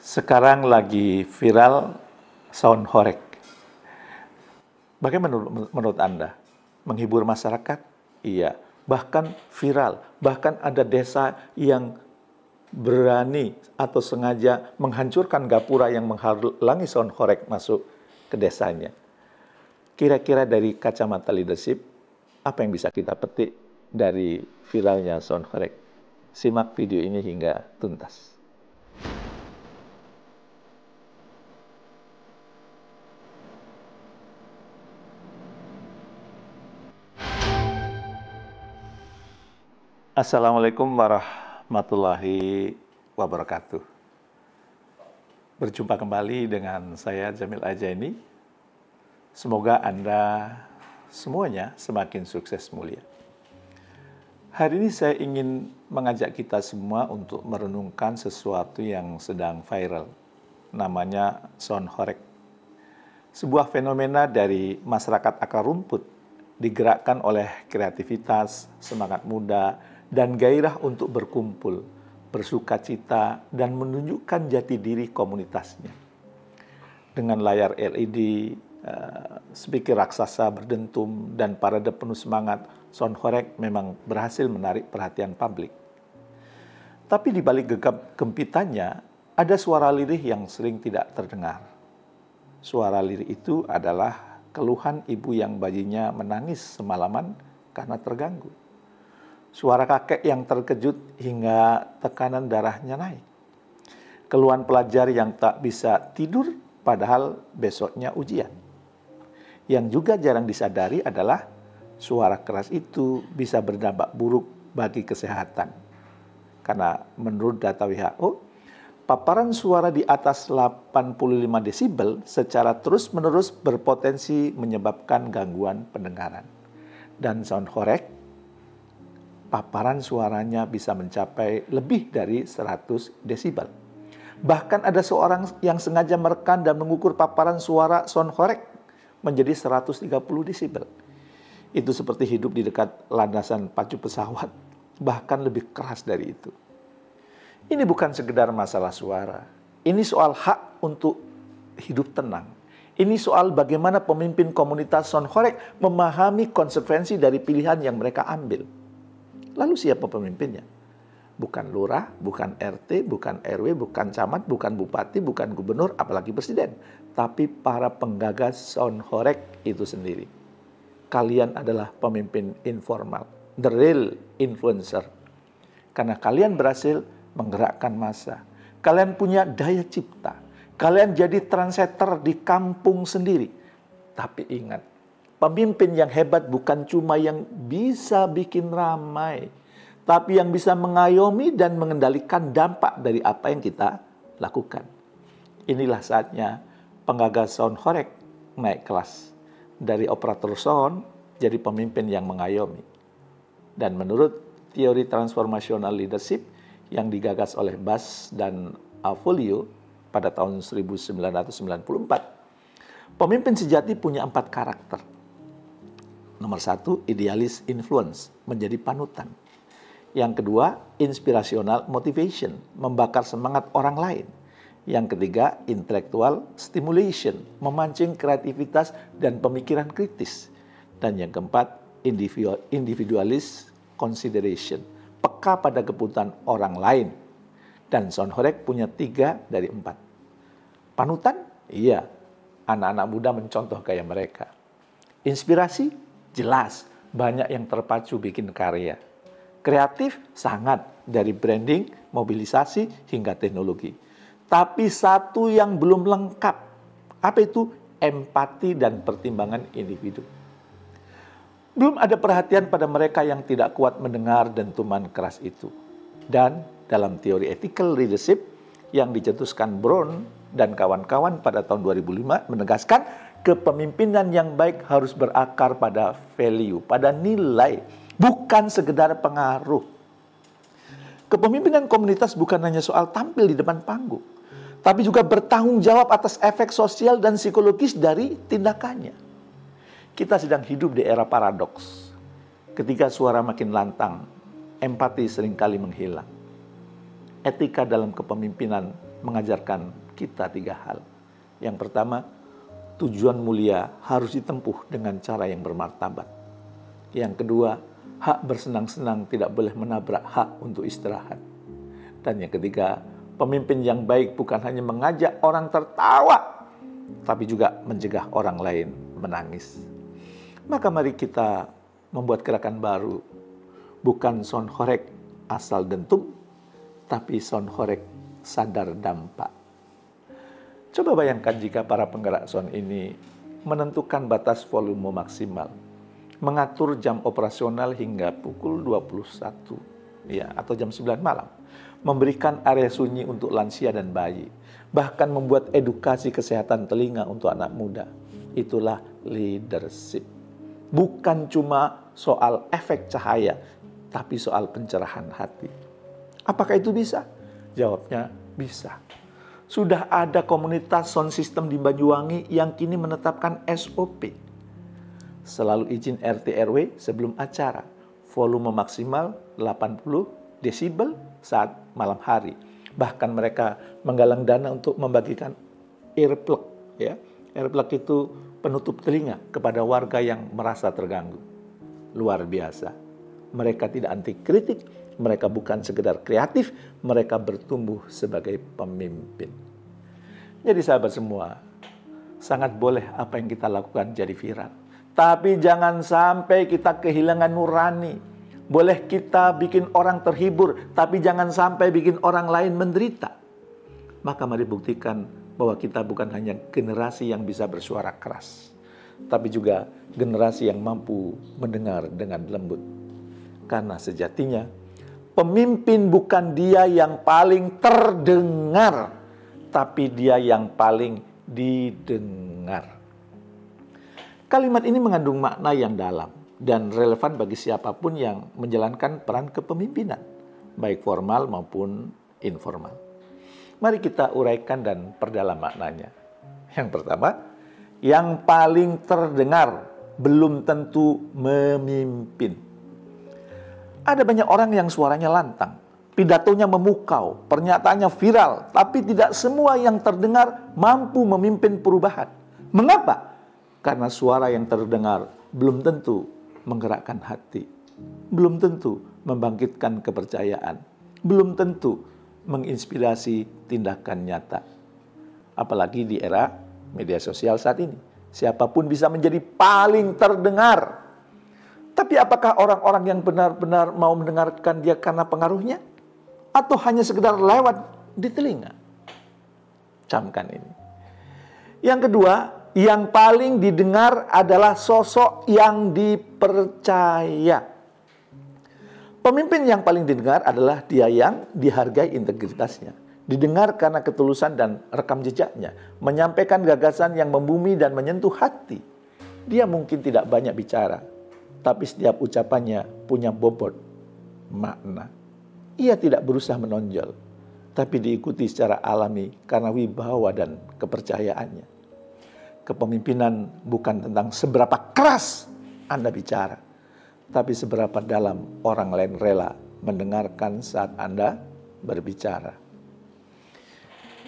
Sekarang lagi viral sound horeg. Bagaimana menurut Anda? Menghibur masyarakat? Iya. Bahkan viral. Bahkan ada desa yang berani atau sengaja menghancurkan gapura yang menghalangi sound horeg masuk ke desanya. Kira-kira dari kacamata leadership, apa yang bisa kita petik dari viralnya sound horeg? Simak video ini hingga tuntas. Assalamualaikum warahmatullahi wabarakatuh. Berjumpa kembali dengan saya Jamil Ajaini. Semoga Anda semuanya semakin sukses mulia. Hari ini saya ingin mengajak kita semua untuk merenungkan sesuatu yang sedang viral. Namanya sound horeg. Sebuah fenomena dari masyarakat akar rumput digerakkan oleh kreativitas, semangat muda, dan gairah untuk berkumpul, bersuka cita, dan menunjukkan jati diri komunitasnya. Dengan layar LED, speaker raksasa berdentum, dan parade penuh semangat, sound horeg memang berhasil menarik perhatian publik. Tapi di balik gegap gempitannya, ada suara lirih yang sering tidak terdengar. Suara lirih itu adalah keluhan ibu yang bayinya menangis semalaman karena terganggu. Suara kakek yang terkejut hingga tekanan darahnya naik. Keluhan pelajar yang tak bisa tidur padahal besoknya ujian. Yang juga jarang disadari adalah suara keras itu bisa berdampak buruk bagi kesehatan. Karena menurut data WHO, paparan suara di atas 85 desibel secara terus-menerus berpotensi menyebabkan gangguan pendengaran. Dan sound horeg, paparan suaranya bisa mencapai lebih dari 100 desibel. Bahkan ada seorang yang sengaja merekam dan mengukur paparan suara sound horeg menjadi 130 desibel. Itu seperti hidup di dekat landasan pacu pesawat, bahkan lebih keras dari itu. Ini bukan sekedar masalah suara. Ini soal hak untuk hidup tenang. Ini soal bagaimana pemimpin komunitas sound horeg memahami konsekuensi dari pilihan yang mereka ambil. Lalu siapa pemimpinnya? Bukan lurah, bukan RT, bukan RW, bukan camat, bukan bupati, bukan gubernur, apalagi presiden. Tapi para penggagas sound horeg itu sendiri. Kalian adalah pemimpin informal, the real influencer. Karena kalian berhasil menggerakkan massa. Kalian punya daya cipta. Kalian jadi trendsetter di kampung sendiri. Tapi ingat, pemimpin yang hebat bukan cuma yang bisa bikin ramai, tapi yang bisa mengayomi dan mengendalikan dampak dari apa yang kita lakukan. Inilah saatnya penggagas sound horeg naik kelas. Dari operator sound jadi pemimpin yang mengayomi. Dan menurut teori transformational leadership yang digagas oleh Bas dan Avolio pada tahun 1994, pemimpin sejati punya 4 karakter. Nomor 1, idealis influence, menjadi panutan. Yang kedua, inspirational motivation, membakar semangat orang lain. Yang ketiga, intellectual stimulation, memancing kreativitas dan pemikiran kritis. Dan yang keempat, individualis consideration, peka pada kebutuhan orang lain. Dan sound horeg punya 3 dari 4. Panutan? Iya, anak-anak muda mencontoh gaya mereka. Inspirasi? Jelas, banyak yang terpacu bikin karya. Kreatif? Sangat, dari branding, mobilisasi, hingga teknologi. Tapi satu yang belum lengkap. Apa itu? Empati dan pertimbangan individu. Belum ada perhatian pada mereka yang tidak kuat mendengar dentuman keras itu. Dan dalam teori ethical leadership yang dicetuskan Brown dan kawan-kawan pada tahun 2005 menegaskan kepemimpinan yang baik harus berakar pada value, pada nilai, bukan sekedar pengaruh. Kepemimpinan komunitas bukan hanya soal tampil di depan panggung, tapi juga bertanggung jawab atas efek sosial dan psikologis dari tindakannya. Kita sedang hidup di era paradoks. Ketika suara makin lantang, empati seringkali menghilang. Etika dalam kepemimpinan mengajarkan kita 3 hal. Yang pertama, tujuan mulia harus ditempuh dengan cara yang bermartabat. Yang kedua, hak bersenang-senang tidak boleh menabrak hak untuk istirahat. Dan yang ketiga, pemimpin yang baik bukan hanya mengajak orang tertawa, tapi juga mencegah orang lain menangis. Maka mari kita membuat gerakan baru, bukan sound horeg asal dentum, tapi sound horeg sadar dampak. Coba bayangkan jika para penggerak sound ini menentukan batas volume maksimal, mengatur jam operasional hingga pukul 21 ya, atau jam 9 malam, memberikan area sunyi untuk lansia dan bayi, bahkan membuat edukasi kesehatan telinga untuk anak muda. Itulah leadership. Bukan cuma soal efek cahaya, tapi soal pencerahan hati. Apakah itu bisa? Jawabnya bisa. Sudah ada komunitas sound system di Banyuwangi yang kini menetapkan SOP. Selalu izin RT RW sebelum acara. Volume maksimal 80 desibel saat malam hari. Bahkan mereka menggalang dana untuk membagikan earplug. Ya. Earplug itu penutup telinga kepada warga yang merasa terganggu. Luar biasa. Mereka tidak anti kritik, mereka bukan sekedar kreatif, mereka bertumbuh sebagai pemimpin. Jadi sahabat semua, sangat boleh apa yang kita lakukan jadi viral. Tapi jangan sampai kita kehilangan nurani. Boleh kita bikin orang terhibur, tapi jangan sampai bikin orang lain menderita. Maka mari buktikan bahwa kita bukan hanya generasi yang bisa bersuara keras, tapi juga generasi yang mampu mendengar dengan lembut. Karena sejatinya, pemimpin bukan dia yang paling terdengar, tapi dia yang paling didengar. Kalimat ini mengandung makna yang dalam dan relevan bagi siapapun yang menjalankan peran kepemimpinan, baik formal maupun informal. Mari kita uraikan dan perdalam maknanya. Yang pertama, yang paling terdengar belum tentu memimpin. Ada banyak orang yang suaranya lantang, pidatonya memukau, pernyataannya viral, tapi tidak semua yang terdengar mampu memimpin perubahan. Mengapa? Karena suara yang terdengar belum tentu menggerakkan hati, belum tentu membangkitkan kepercayaan, belum tentu menginspirasi tindakan nyata. Apalagi di era media sosial saat ini. Siapapun bisa menjadi paling terdengar. Tapi apakah orang-orang yang benar-benar mau mendengarkan dia karena pengaruhnya? Atau hanya sekedar lewat di telinga? Camkan ini. Yang kedua, yang paling didengar adalah sosok yang dipercaya. Pemimpin yang paling didengar adalah dia yang dihargai integritasnya. Didengar karena ketulusan dan rekam jejaknya. Menyampaikan gagasan yang membumi dan menyentuh hati. Dia mungkin tidak banyak bicara, tapi setiap ucapannya punya bobot makna. Ia tidak berusaha menonjol, tapi diikuti secara alami karena wibawa dan kepercayaannya. Kepemimpinan bukan tentang seberapa keras Anda bicara, tapi seberapa dalam orang lain rela mendengarkan saat Anda berbicara.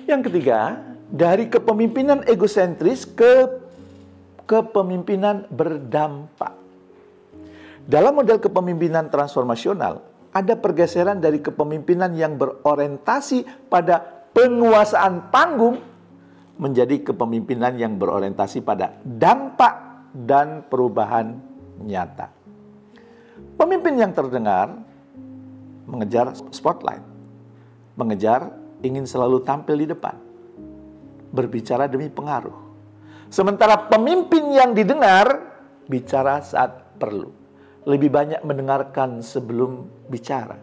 Yang ketiga, dari kepemimpinan egosentris ke kepemimpinan berdampak. Dalam model kepemimpinan transformasional, ada pergeseran dari kepemimpinan yang berorientasi pada penguasaan panggung menjadi kepemimpinan yang berorientasi pada dampak dan perubahan nyata. Pemimpin yang terdengar mengejar spotlight, mengejar ingin selalu tampil di depan, berbicara demi pengaruh. Sementara pemimpin yang didengar bicara saat perlu, lebih banyak mendengarkan sebelum bicara.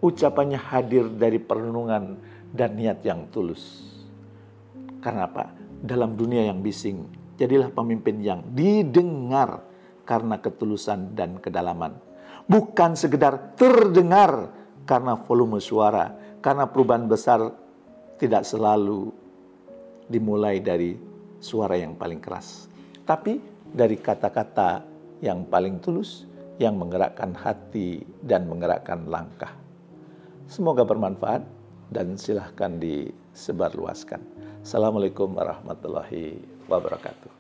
Ucapannya hadir dari perenungan dan niat yang tulus. Karena apa? Dalam dunia yang bising, jadilah pemimpin yang didengar karena ketulusan dan kedalaman. Bukan sekedar terdengar karena volume suara, karena perubahan besar tidak selalu dimulai dari suara yang paling keras, tapi dari kata-kata yang paling tulus, yang menggerakkan hati dan menggerakkan langkah. Semoga bermanfaat. dan silahkan disebarluaskan. Assalamualaikum warahmatullahi wabarakatuh.